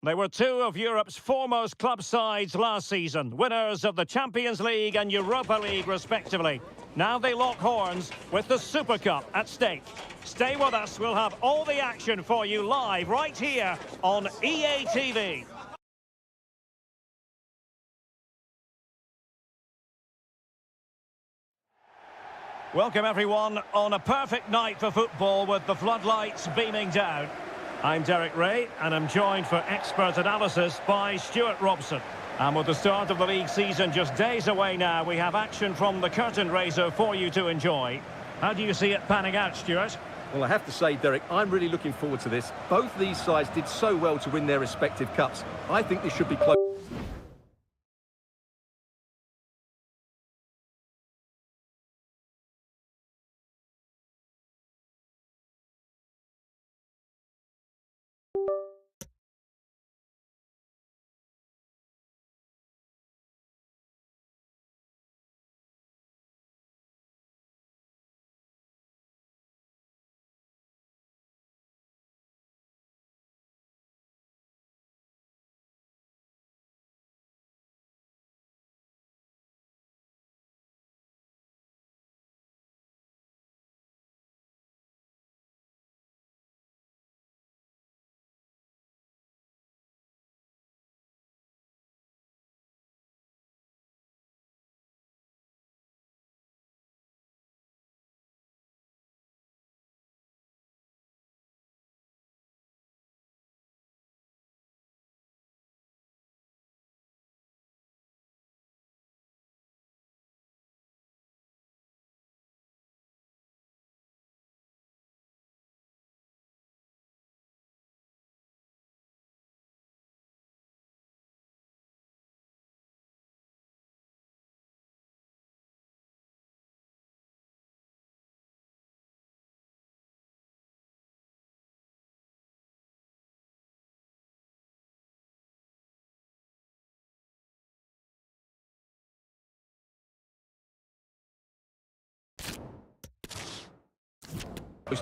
They were two of Europe's foremost club sides last season, winners of the Champions League and Europa League respectively. Now they lock horns with the Super Cup at stake. Stay with us, we'll have all the action for you live right here on EA TV. Welcome everyone on a perfect night for football with the floodlights beaming down. I'm Derek Ray and I'm joined for expert analysis by Stuart Robson. And with the start of the league season just days away now, we have action from the curtain raiser for you to enjoy. How do you see it panning out, Stuart? Well, I have to say, Derek, I'm really looking forward to this. Both these sides did so well to win their respective cups. I think this should be close.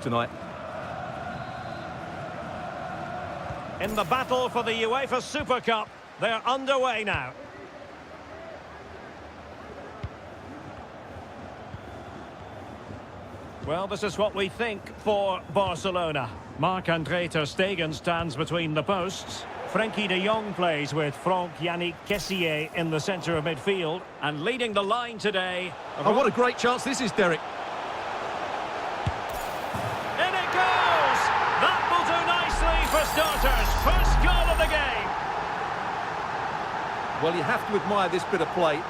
Tonight. In the battle for the UEFA Super Cup, they're underway now. Well, this is what we think for Barcelona. Marc-Andre ter Stegen stands between the posts. Frenkie de Jong plays with Franck-Yannick Kessié in the centre of midfield. And leading the line today... Oh, what a great chance this is, Derek. In it goes! That will do nicely for starters. First goal of the game. Well, you have to admire this bit of play.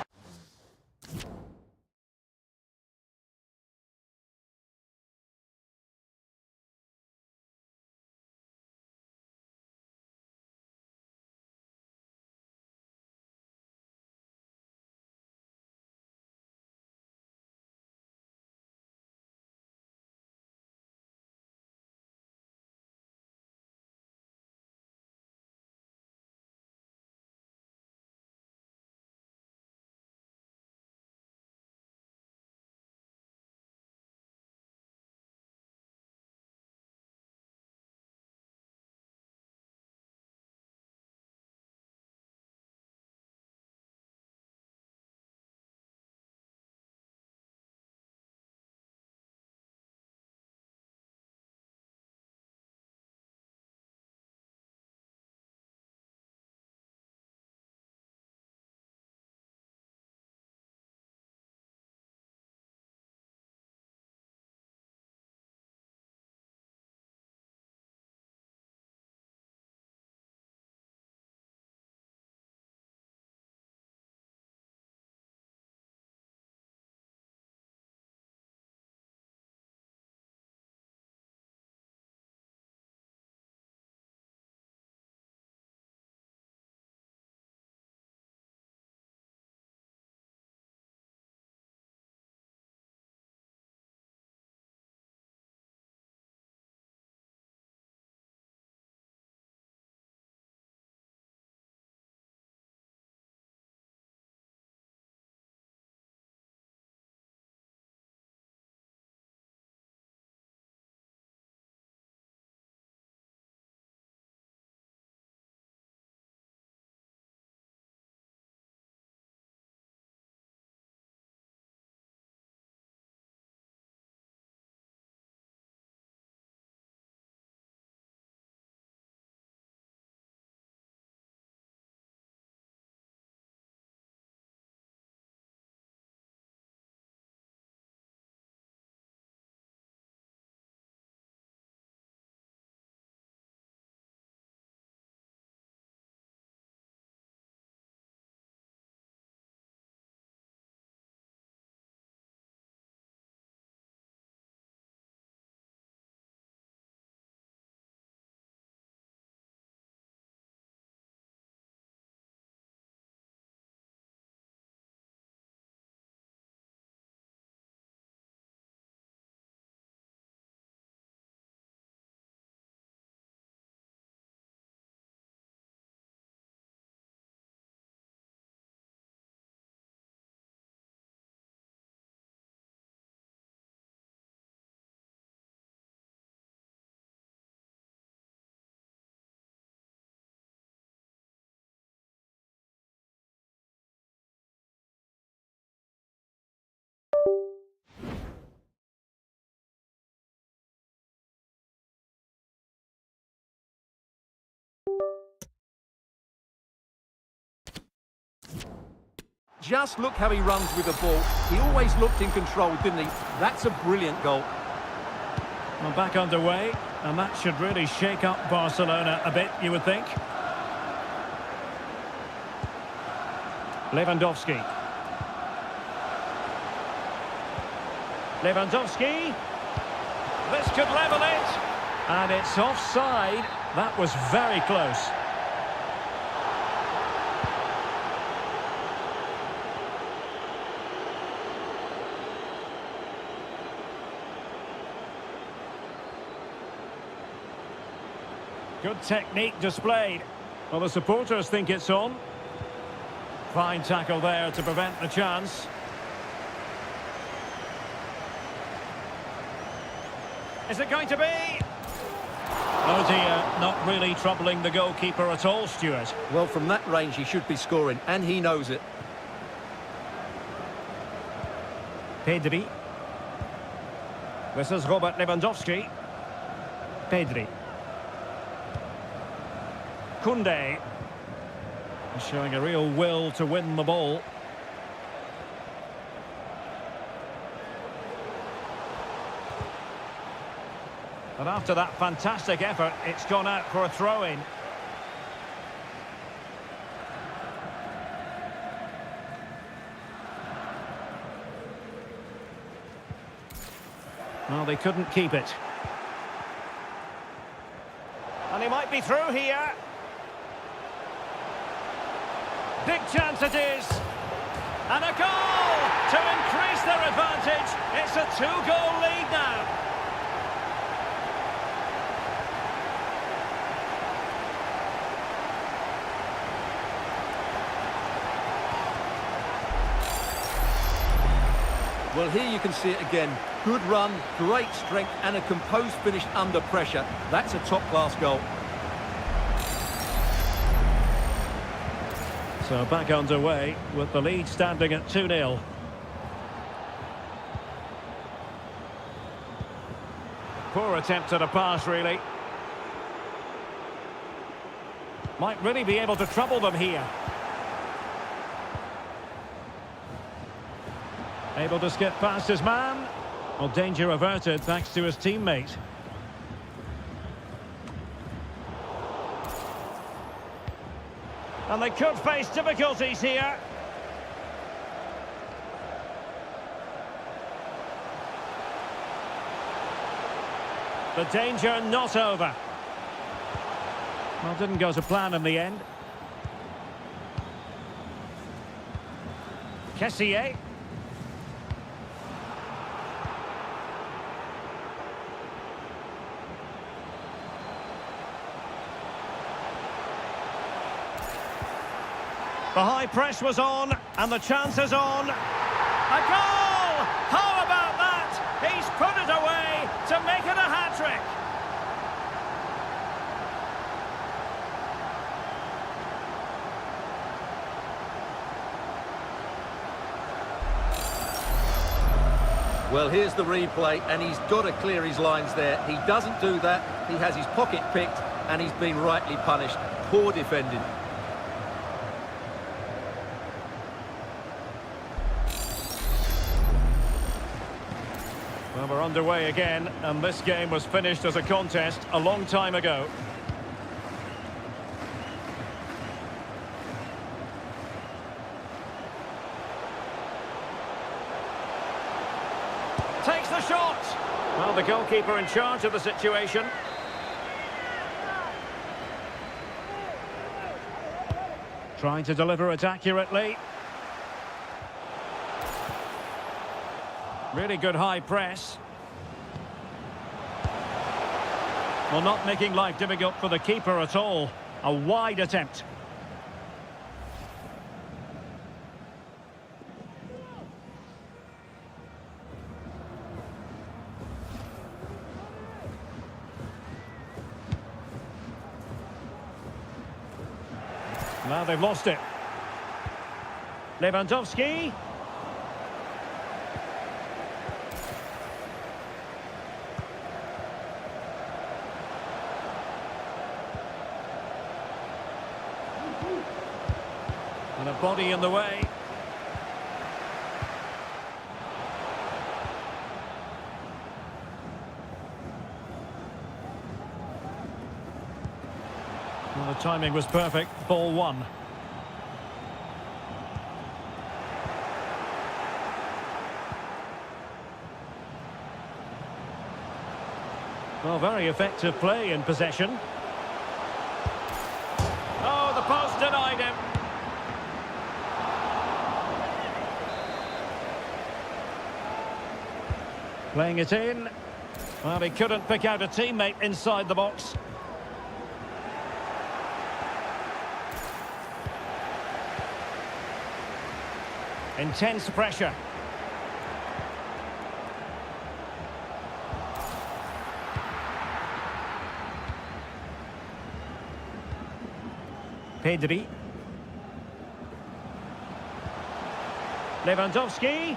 Just look how he runs with the ball. He always looked in control, didn't he? That's a brilliant goal. Well, back underway, and that should really shake up Barcelona a bit, you would think. Lewandowski. Lewandowski. This could level it. And it's offside. That was very close. Good technique displayed. Well, the supporters think it's on. Fine tackle there to prevent the chance. Is it going to be? Oh dear, not really troubling the goalkeeper at all, Stuart. Well, from that range he should be scoring, and he knows it. Pedri. This is Robert Lewandowski. Pedri. Koundé. Showing a real will to win the ball. But after that fantastic effort, it's gone out for a throw-in. Well, they couldn't keep it. And he might be through here. Big chance it is. And a goal to increase their advantage. It's a two-goal lead now. Well, here you can see it again. Good run, great strength, and a composed finish under pressure. That's a top-class goal. So back underway with the lead standing at 2-0. Poor attempt at a pass, really. Might really be able to trouble them here. Able to skip past his man. Well, danger averted thanks to his teammate. And they could face difficulties here. The danger not over. Well, didn't go to plan in the end. Kessié. The high press was on, and the chance is on. A goal! How about that? He's put it away to make it a hat-trick. Well, here's the replay, and he's got to clear his lines there. He doesn't do that. He has his pocket picked, and he's been rightly punished. Poor defending. Well, we're underway again, and this game was finished as a contest a long time ago. Takes the shot! Well, the goalkeeper in charge of the situation. Trying to deliver it accurately. Really good high press. Well, not making life difficult for the keeper at all. A wide attempt. Now they've lost it. Lewandowski. And a body in the way. Timing was perfect. Ball one. Well, very effective play in possession. Oh, the post denied him. Playing it in. Well, he couldn't pick out a teammate inside the box. Intense pressure. Pedri. Lewandowski.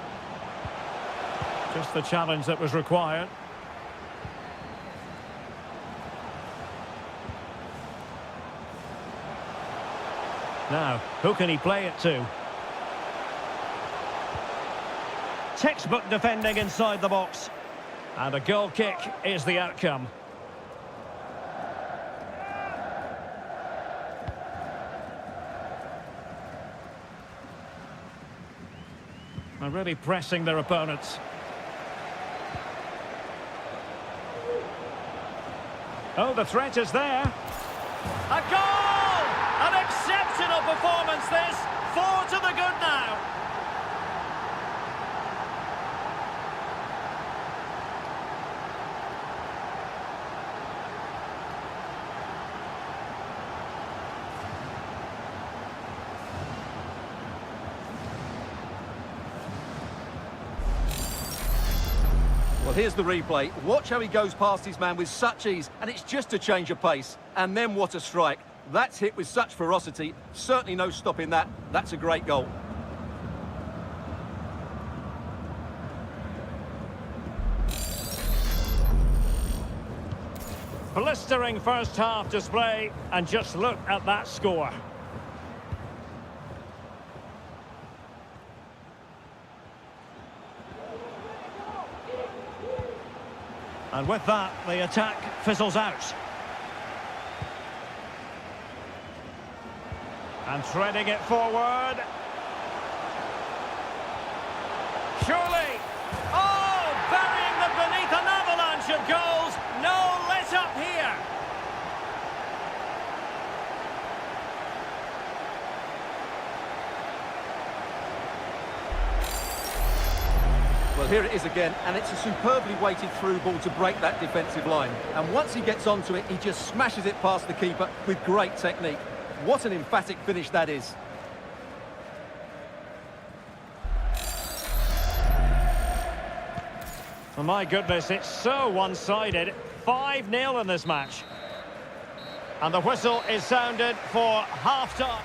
Just the challenge that was required. Now, who can he play it to? Textbook defending inside the box. And a goal kick is the outcome. They're really pressing their opponents. Oh, the threat is there. A goal! An exceptional performance this. 4 to the good now. Well, here's the replay. Watch how he goes past his man with such ease, and it's just a change of pace. And then what a strike. That's hit with such ferocity. Certainly no stopping that. That's a great goal. Blistering first half display, and just look at that score. And with that, the attack fizzles out. And threading it forward. Surely! Oh, burying them beneath an avalanche of goals. No let up here. Well, here it is again, and it's a superbly weighted through ball to break that defensive line. And once he gets onto it, he just smashes it past the keeper with great technique. What an emphatic finish that is. Oh my goodness, it's so one-sided. 5-0 in this match. And the whistle is sounded for half-time.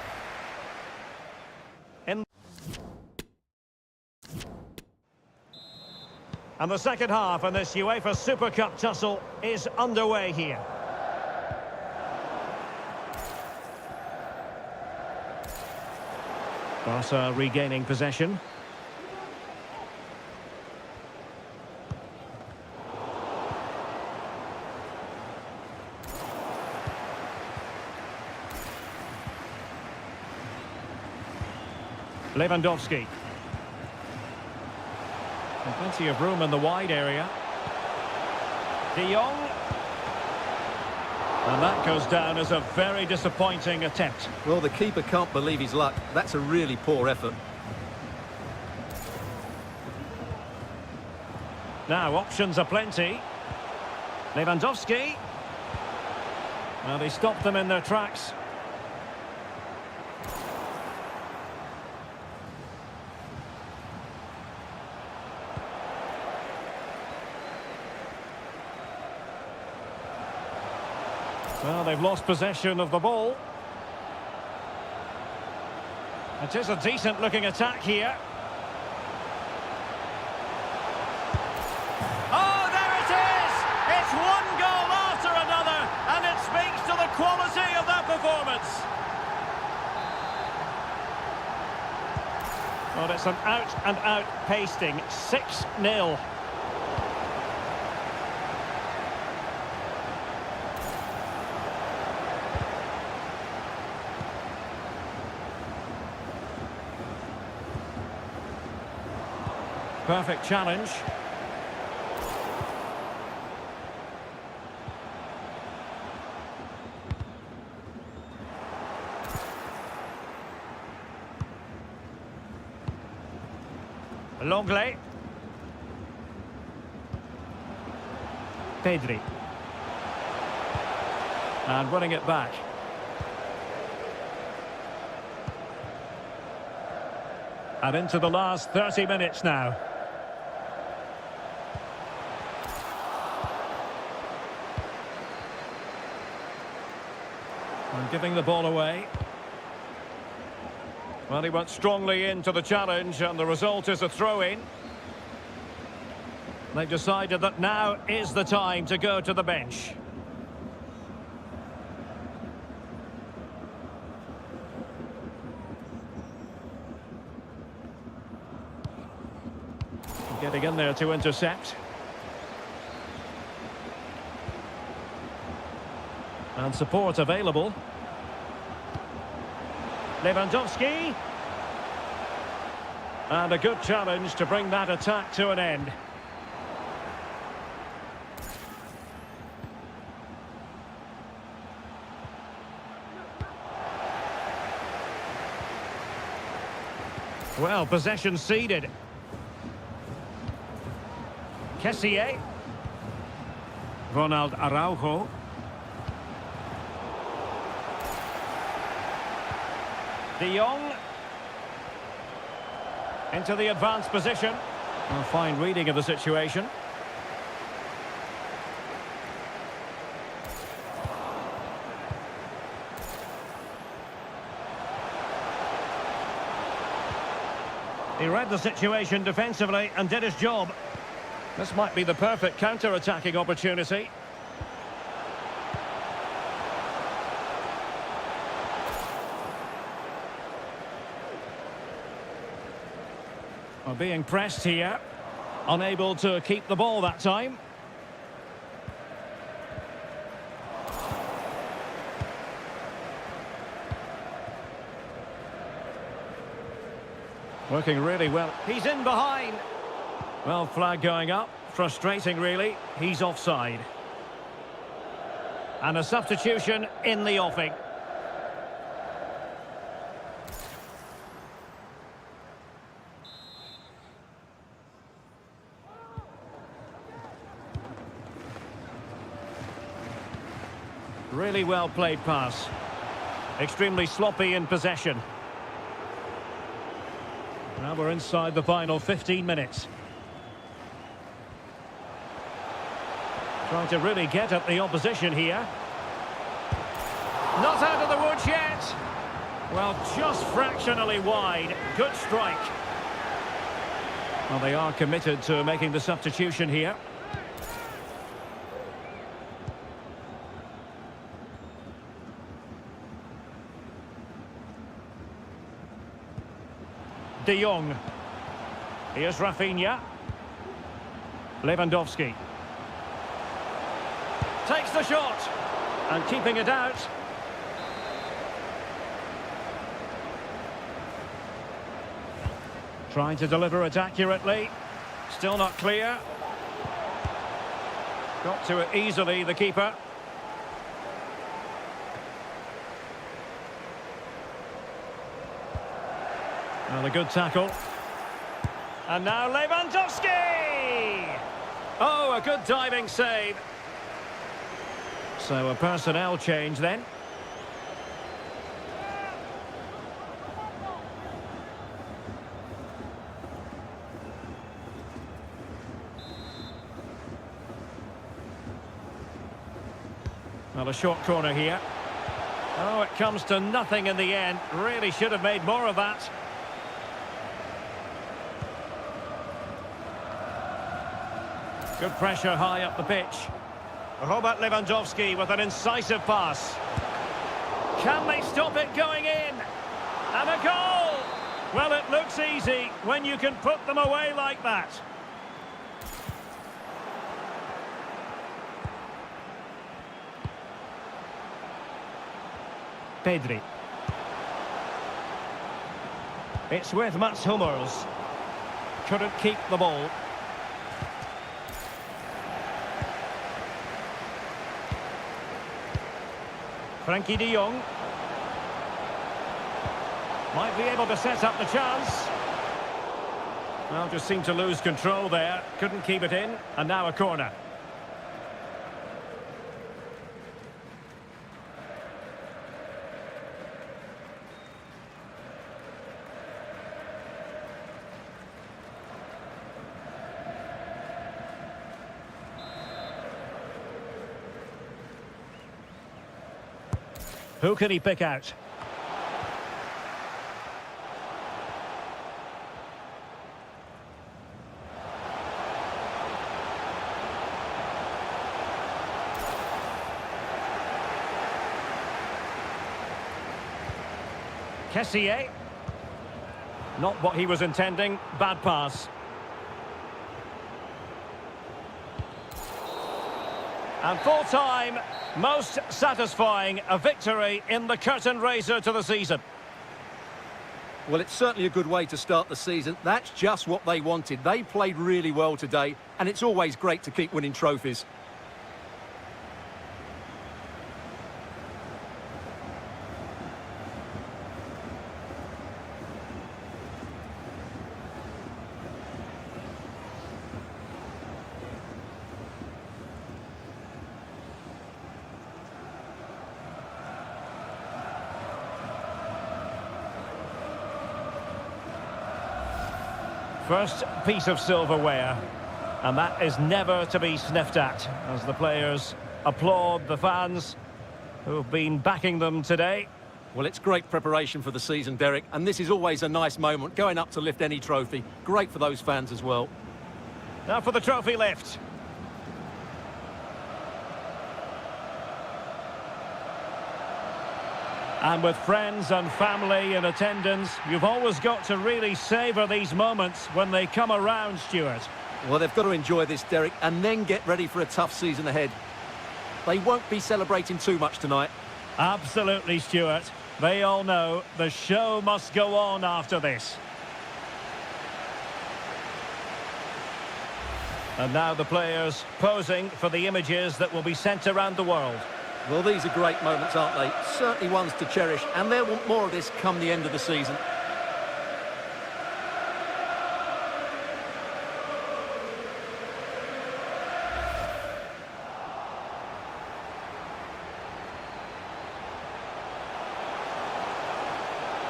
And the second half in this UEFA Super Cup tussle is underway here. Barca regaining possession. Lewandowski. And plenty of room in the wide area. De Jong. And that goes down as a very disappointing attempt. Well, the keeper can't believe his luck. That's a really poor effort. Now, options are plenty. Lewandowski. Well, they stopped them in their tracks. Well, they've lost possession of the ball. It is a decent-looking attack here. Oh, there it is! It's one goal after another, and it speaks to the quality of that performance. Well, it's an out-and-out pasting. 6-0. Perfect challenge. Longley. Pedri. And running it back. And into the last 30 minutes now. And giving the ball away. Well, he went strongly into the challenge, and the result is a throw-in. They've decided that now is the time to go to the bench. Getting in there to intercept. And support available. Lewandowski. And a good challenge to bring that attack to an end. Well, possession ceded. Kessié. Ronald Araujo. De Jong. Into the advanced position. A fine reading of the situation. He read the situation defensively and did his job. This might be the perfect counter-attacking opportunity. Well, being pressed here. Unable to keep the ball that time. Working really well. He's in behind. Well, flag going up. Frustrating, really. He's offside. And a substitution in the offing. Really well played pass. Extremely sloppy in possession. Now we're inside the final 15 minutes. Trying to really get at the opposition here. Not out of the woods yet. Well, just fractionally wide. Good strike. Well, they are committed to making the substitution here. De Jong. Here's Rafinha. Lewandowski. Takes the shot. And keeping it out. Trying to deliver it accurately. Still not clear. Got to it easily, the keeper. And a good tackle. And now Lewandowski! Oh, a good diving save. So a personnel change then. Well, a short corner here. Oh, it comes to nothing in the end. Really should have made more of that. Good pressure high up the pitch. Robert Lewandowski with an incisive pass. Can they stop it going in? And a goal! Well, it looks easy when you can put them away like that. Pedri. It's with Mats Hummels. couldn't keep the ball. Frankie de Jong. Might be able to set up the chance. Well, just seemed to lose control there. Couldn't keep it in. And now a corner. Who can he pick out? Kessié. Not what he was intending. Bad pass. And full time, most satisfying, a victory in the curtain raiser to the season. Well, it's certainly a good way to start the season. That's just what they wanted. They played really well today, and it's always great to keep winning trophies. First piece of silverware, and that is never to be sniffed at, as the players applaud the fans who've been backing them today. Well, it's great preparation for the season, Derek, and this is always a nice moment, going up to lift any trophy. Great for those fans as well. Now for the trophy lift. And with friends and family in attendance, you've always got to really savour these moments when they come around, Stuart. Well, they've got to enjoy this, Derek, and then get ready for a tough season ahead. They won't be celebrating too much tonight. Absolutely, Stuart. They all know the show must go on after this. And now the players posing for the images that will be sent around the world. Well, these are great moments, aren't they? Certainly ones to cherish, and they'll want more of this come the end of the season.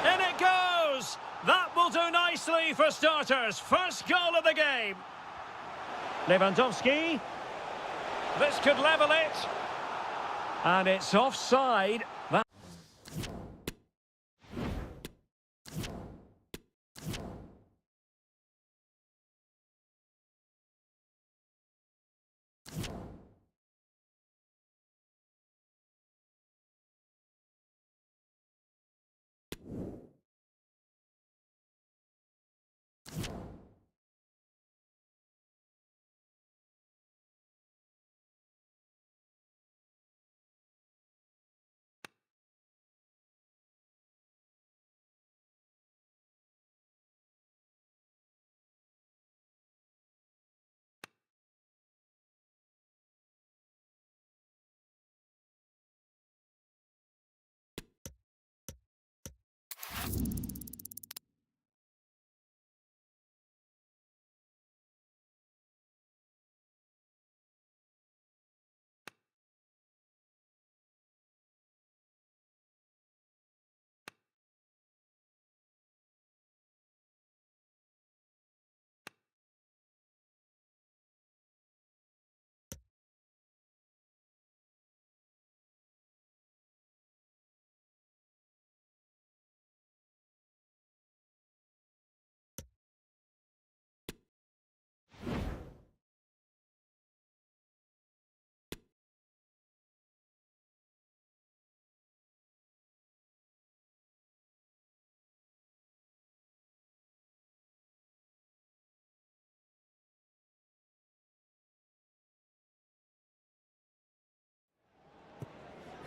In it goes! That will do nicely for starters. First goal of the game. Lewandowski. This could level it. And it's offside.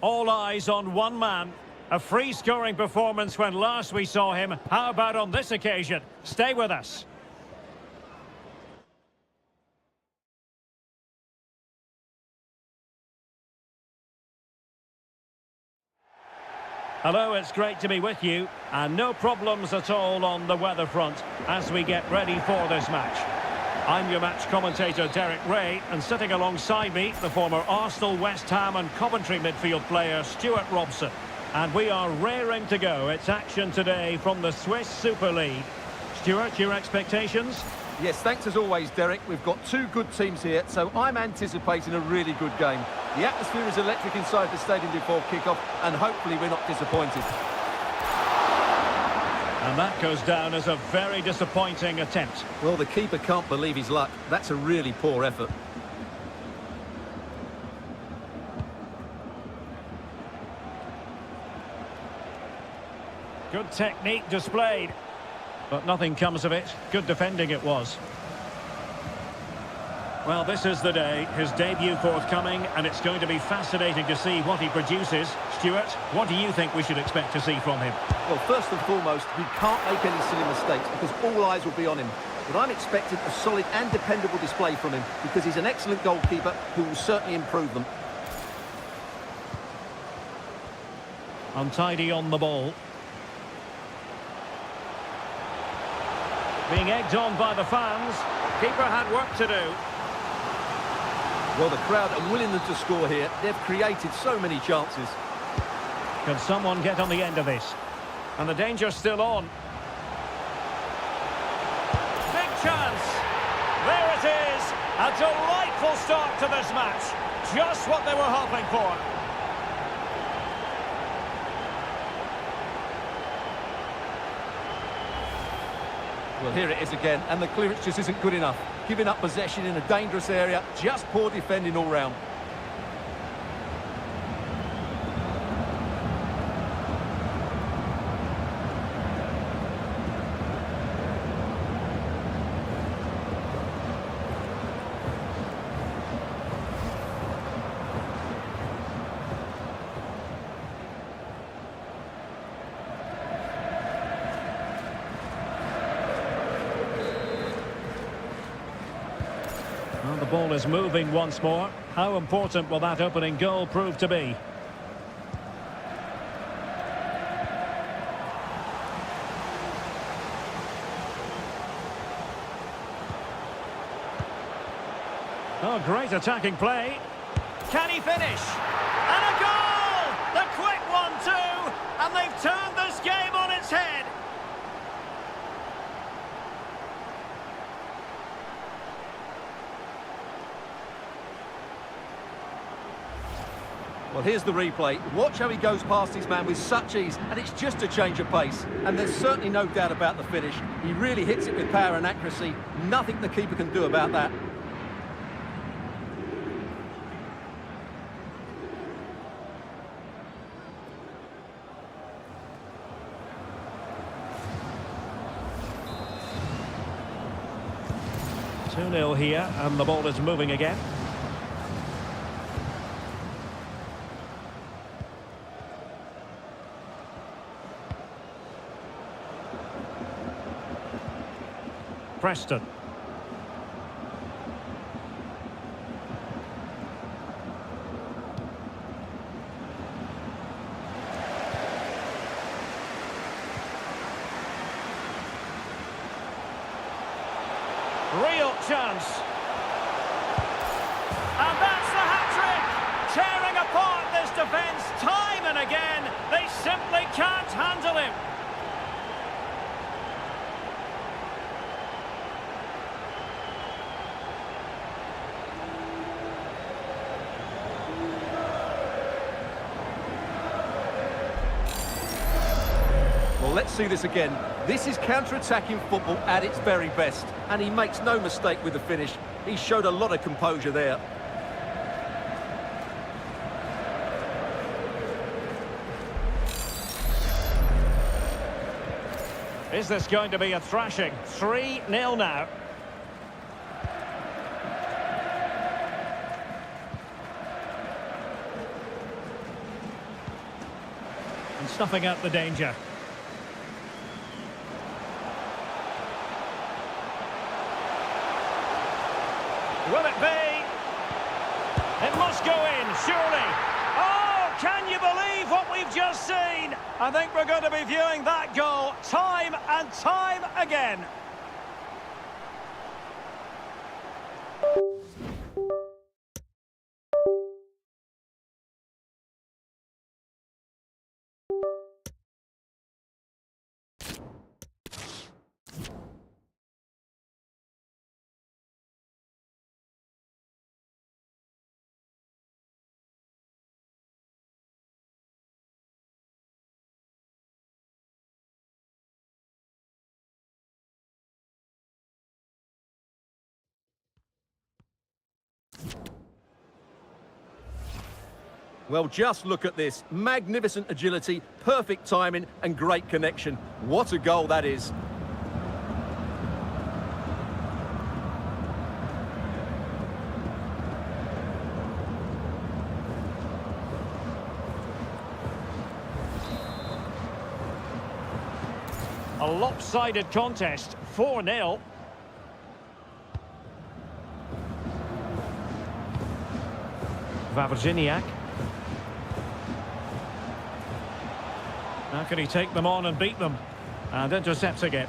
All eyes on one man. A free-scoring performance when last we saw him. How about on this occasion? Stay with us. Hello, it's great to be with you. And no problems at all on the weather front as we get ready for this match. I'm your match commentator, Derek Ray, and sitting alongside me, the former Arsenal, West Ham and Coventry midfield player, Stuart Robson. And we are raring to go. It's action today from the Swiss Super League. Stuart, your expectations? Yes, thanks as always, Derek. We've got two good teams here, so I'm anticipating a really good game. The atmosphere is electric inside the stadium before kick-off, and hopefully we're not disappointed. And that goes down as a very disappointing attempt. Well, the keeper can't believe his luck. That's a really poor effort. Good technique displayed, but nothing comes of it. Good defending it was. Well, this is the day, his debut forthcoming, and it's going to be fascinating to see what he produces. Stuart, what do you think we should expect to see from him? Well, first and foremost, he can't make any silly mistakes because all eyes will be on him. But I'm expecting a solid and dependable display from him because he's an excellent goalkeeper who will certainly improve them. Untidy on the ball. Being egged on by the fans. Keeper had work to do. Well, the crowd are willing them to score here. They've created so many chances. Can someone get on the end of this? And the danger's still on. Big chance. There it is. A delightful start to this match. Just what they were hoping for. Well, here it is again, and the clearance just isn't good enough. Giving up possession in a dangerous area, just poor defending all round. Well, the ball is moving once more. How important will that opening goal prove to be? Oh, great attacking play. Can he finish? And a goal! The quick one too! And they've turned this game on its head. Well, here's the replay. Watch how he goes past his man with such ease, and it's just a change of pace. And there's certainly no doubt about the finish. He really hits it with power and accuracy. Nothing the keeper can do about that. Two 2-0 here, and the ball is moving again. Preston. Real chance. And that's the hat-trick! Tearing apart this defence time and again. They simply can't handle him. Well, let's see this again. This is counter-attacking football at its very best, and he makes no mistake with the finish. He showed a lot of composure there. Is this going to be a thrashing? 3-0 now. And snuffing out the danger. Will it be? It must go in, surely. Oh, can you believe what we've just seen? I think we're going to be viewing that goal time and time again. Well, just look at this. Magnificent agility, perfect timing and great connection. What a goal that is. A lopsided contest, 4-0. Wawrzyniak. How can he take them on and beat them? And intercepts again.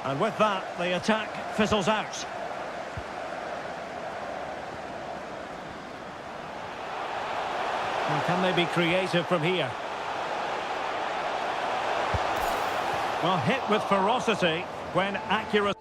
And with that, the attack fizzles out. And can they be creative from here? Well, hit with ferocity when accurate.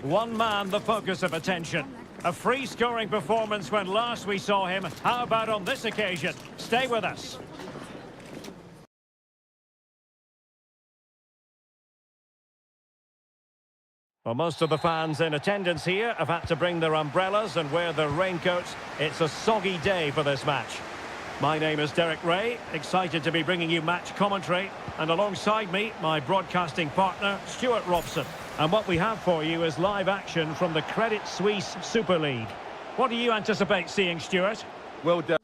One man the focus of attention. A free-scoring performance when last we saw him. How about on this occasion? Stay with us. Well, most of the fans in attendance here have had to bring their umbrellas and wear their raincoats. It's a soggy day for this match. My name is Derek Ray, excited to be bringing you match commentary. And alongside me, my broadcasting partner, Stuart Robson. And what we have for you is live action from the Credit Suisse Super League. What do you anticipate seeing, Stuart? Well done.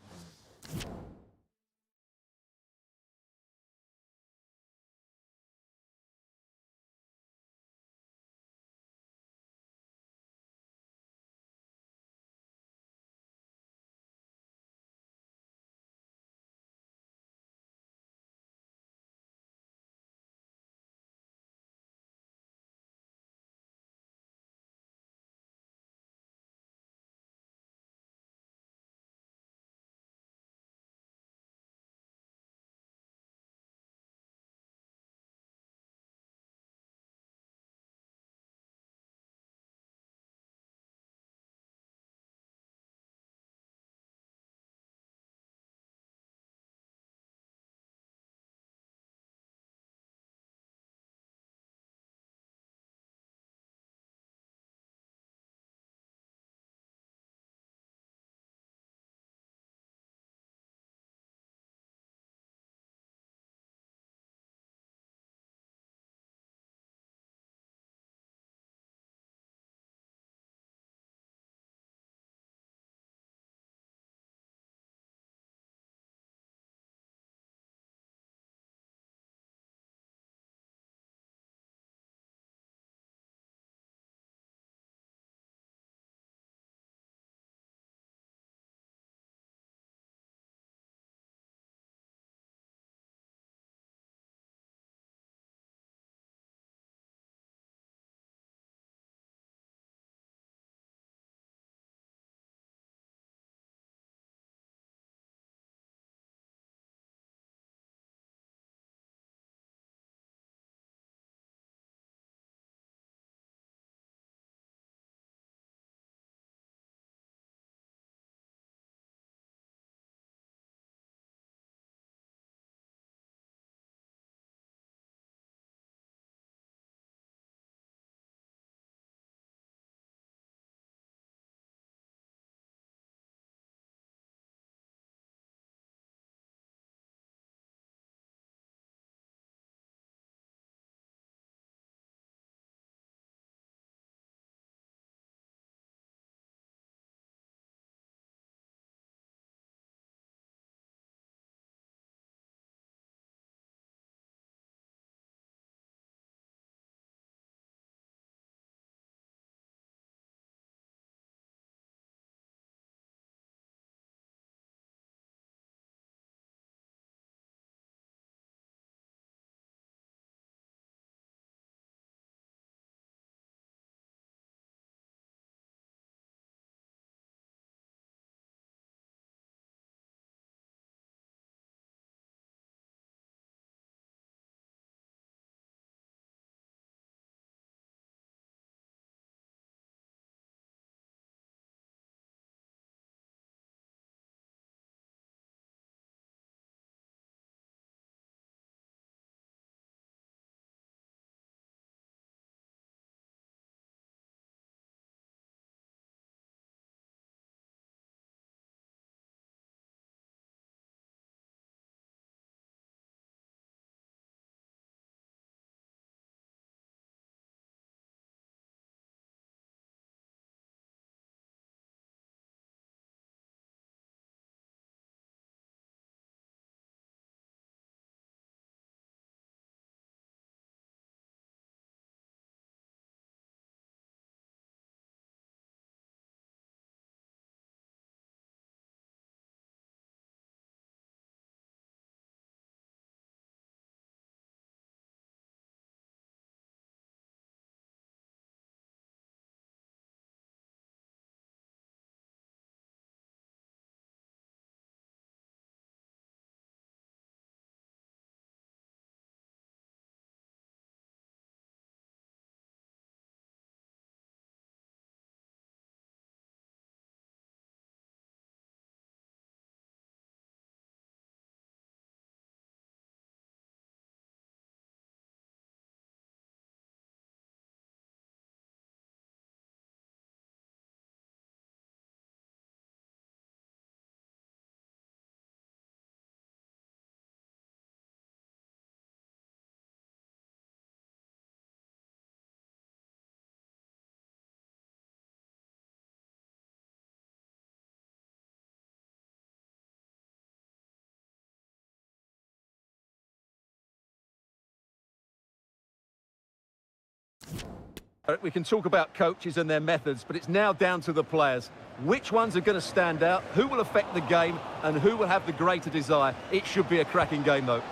We can talk about coaches and their methods, but it's now down to the players. Which ones are going to stand out, who will affect the game, and who will have the greater desire? It should be a cracking game, though.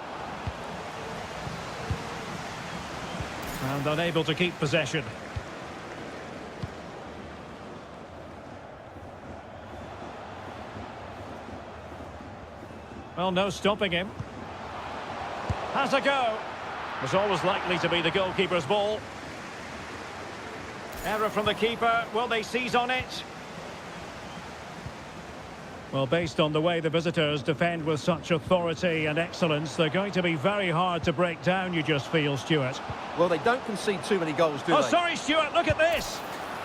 And unable to keep possession. Well, no stopping him. Has a go. Was always likely to be the goalkeeper's ball. Error from the keeper. Will they seize on it? Well, based on the way the visitors defend with such authority and excellence, they're going to be very hard to break down, you just feel, Stuart. Well, they don't concede too many goals, do they? Oh, sorry, Stuart, look at this.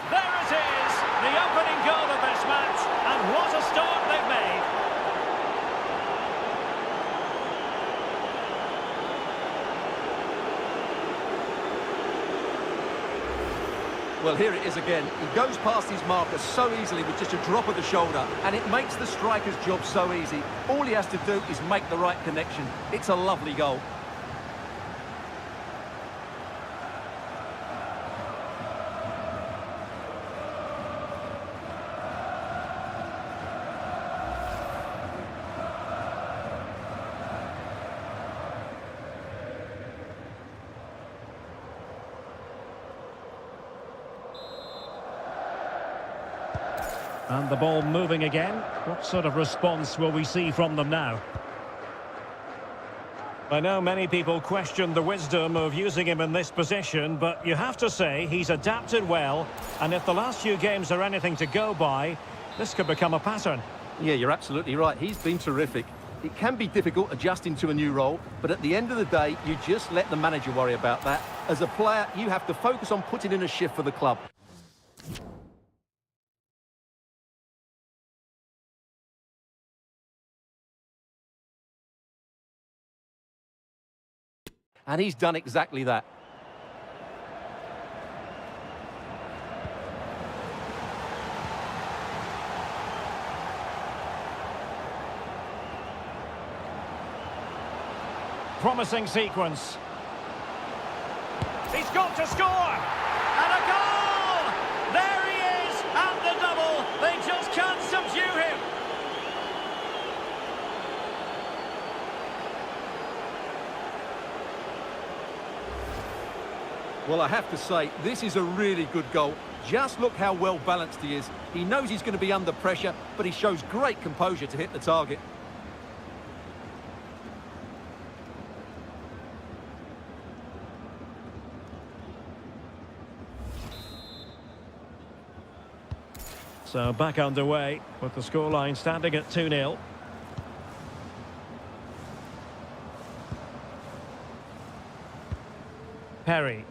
There it is, the opening goal of this match, and what a start they've made. Well, here it is again. He goes past his marker so easily with just a drop of the shoulder, and it makes the striker's job so easy. All he has to do is make the right connection. It's a lovely goal. And the ball moving again. What sort of response will we see from them now? I know many people question the wisdom of using him in this position, but you have to say he's adapted well, and if the last few games are anything to go by, this could become a pattern. Yeah, you're absolutely right. He's been terrific. It can be difficult adjusting to a new role, but at the end of the day, you just let the manager worry about that. As a player, you have to focus on putting in a shift for the club. And he's done exactly that. Promising sequence. He's got to score! And a goal! There he is at the double. They just can't subdue him. Well, I have to say, this is a really good goal. Just look how well balanced he is. He knows he's going to be under pressure, but he shows great composure to hit the target. So back underway with the scoreline standing at 2-0. Perry.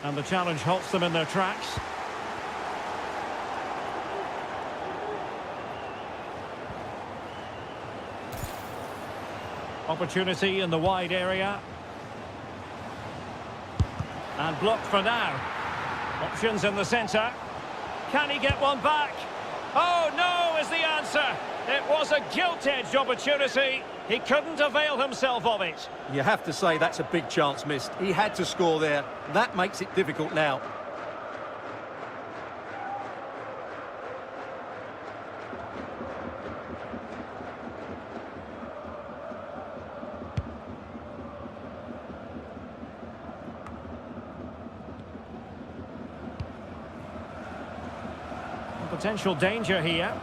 And the challenge halts them in their tracks. Opportunity in the wide area. And blocked for now. Options in the centre. Can he get one back? Oh, no is the answer. It was a gilt-edged opportunity. He couldn't avail himself of it. You have to say that's a big chance missed. He had to score there. That makes it difficult now. Potential danger here.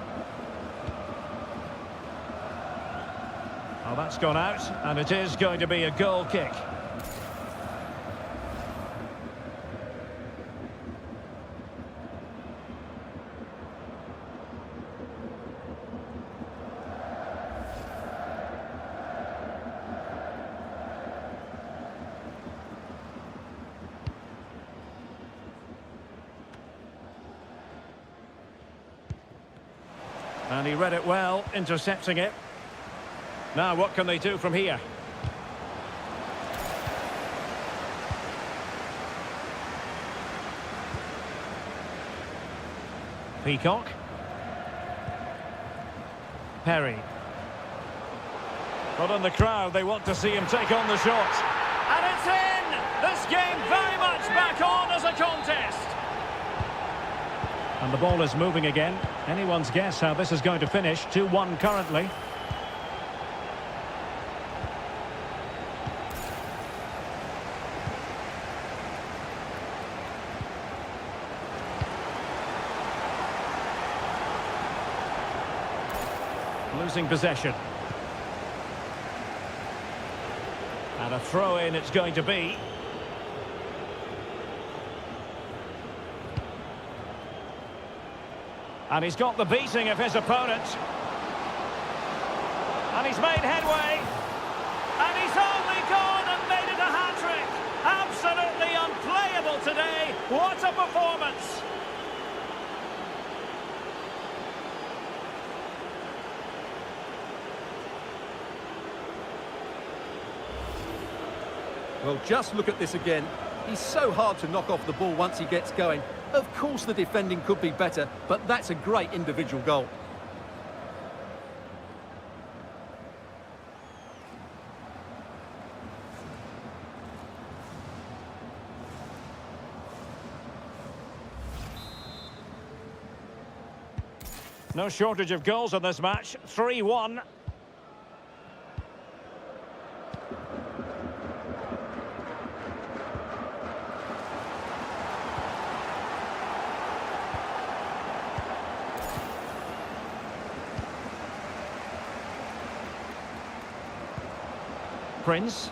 Oh, that's gone out, and it is going to be a goal kick. And he read it well, intercepting it. Now, what can they do from here? Peacock. Perry. But in the crowd, they want to see him take on the shot. And it's in! This game very much It's back on as a contest. And the ball is moving again. Anyone's guess how this is going to finish. 2-1 currently. Losing possession. And a throw-in it's going to be. And he's got the beating of his opponent. And he's made headway. And he's only gone and made it a hat-trick. Absolutely unplayable today. What a performance. Well, just look at this again. He's so hard to knock off the ball once he gets going. Of course the defending could be better, but that's a great individual goal. No shortage of goals in this match. 3-1. Prince.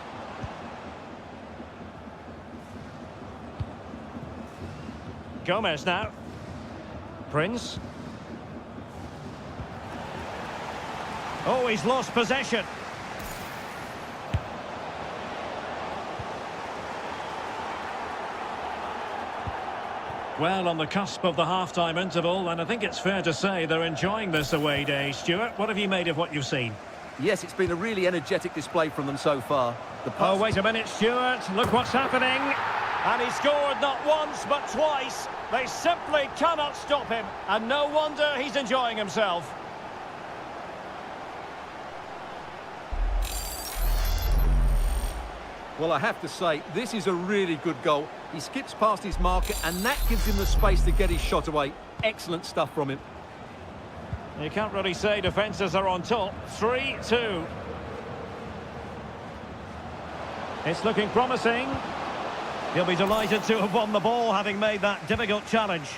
Gomez now. Prince. Oh, he's lost possession. Well, on the cusp of the half-time interval, and I think it's fair to say they're enjoying this away day. Stuart, what have you made of what you've seen? Yes, it's been a really energetic display from them so far. Oh, wait a minute, Stuart. Look what's happening. And he scored not once, but twice. They simply cannot stop him. And no wonder he's enjoying himself. Well, I have to say, this is a really good goal. He skips past his marker, and that gives him the space to get his shot away. Excellent stuff from him. You can't really say defences are on top. 3-2. It's looking promising. He'll be delighted to have won the ball, having made that difficult challenge.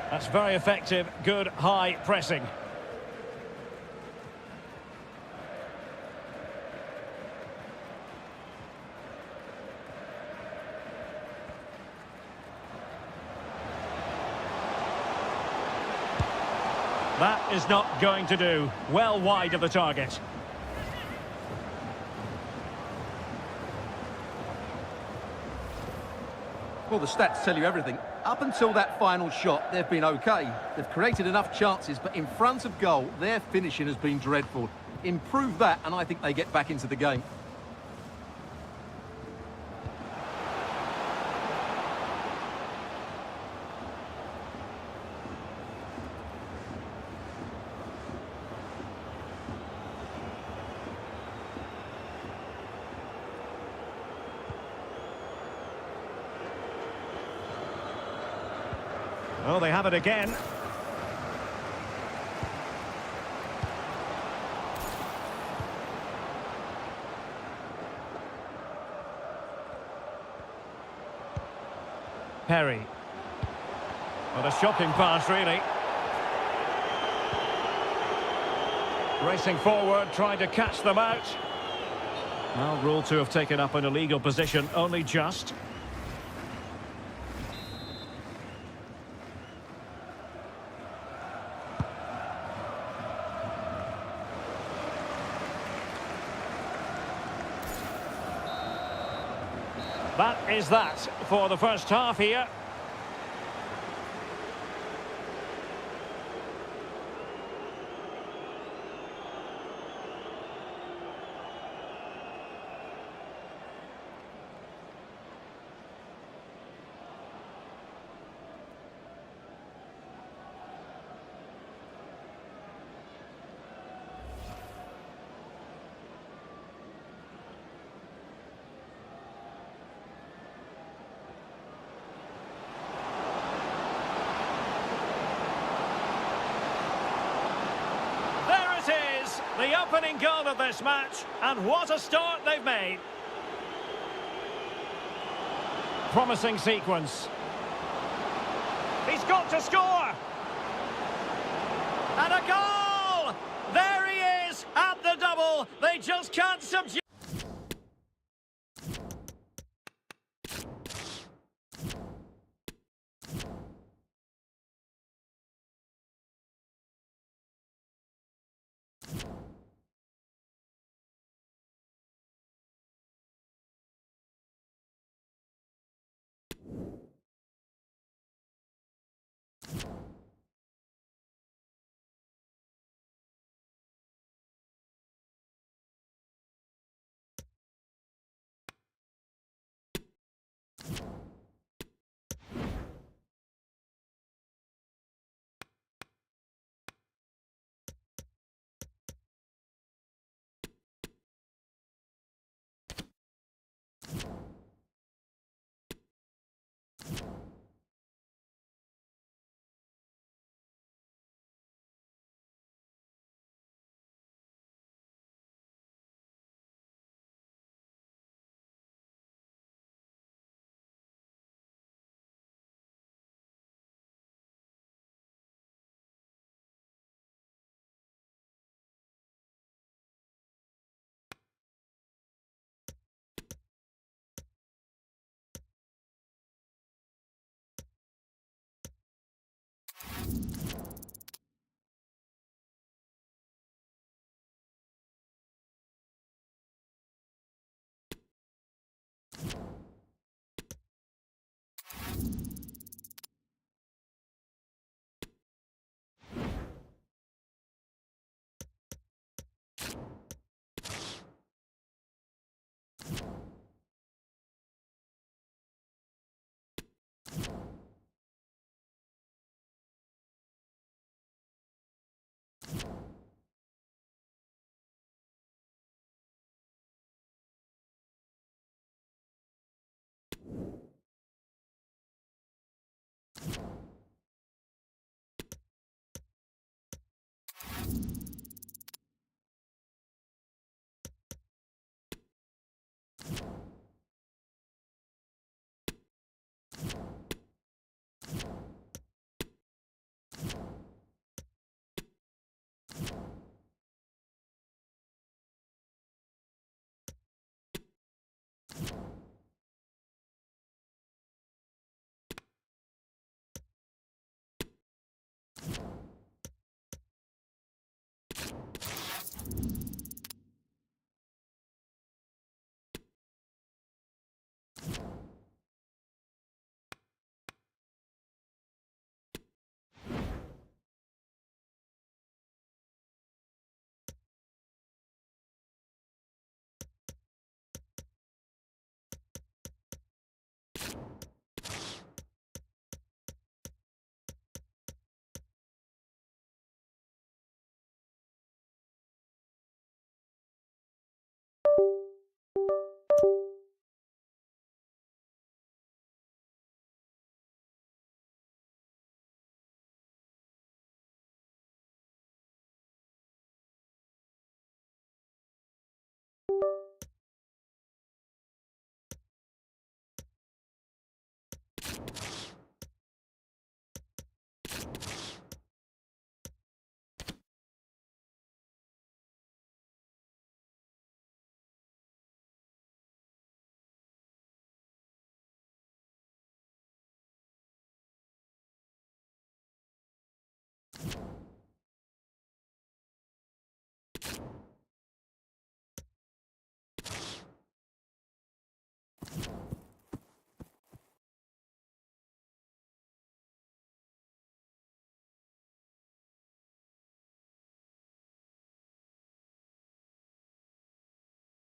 That's very effective, good high pressing. That is not going to do. Well wide of the target. Well, the stats tell you everything. Up until that final shot, they've been okay. They've created enough chances, but in front of goal, their finishing has been dreadful. Improve that, and I think they get back into the game. Oh, they have it again. Perry. What a shocking pass, really. Racing forward, trying to catch them out. Well, ruled to have taken up an illegal position, only just. That is that for the first half here. The opening goal of this match, and what a start they've made. Promising sequence. He's got to score! And a goal! There he is at the double. They just can't subdue.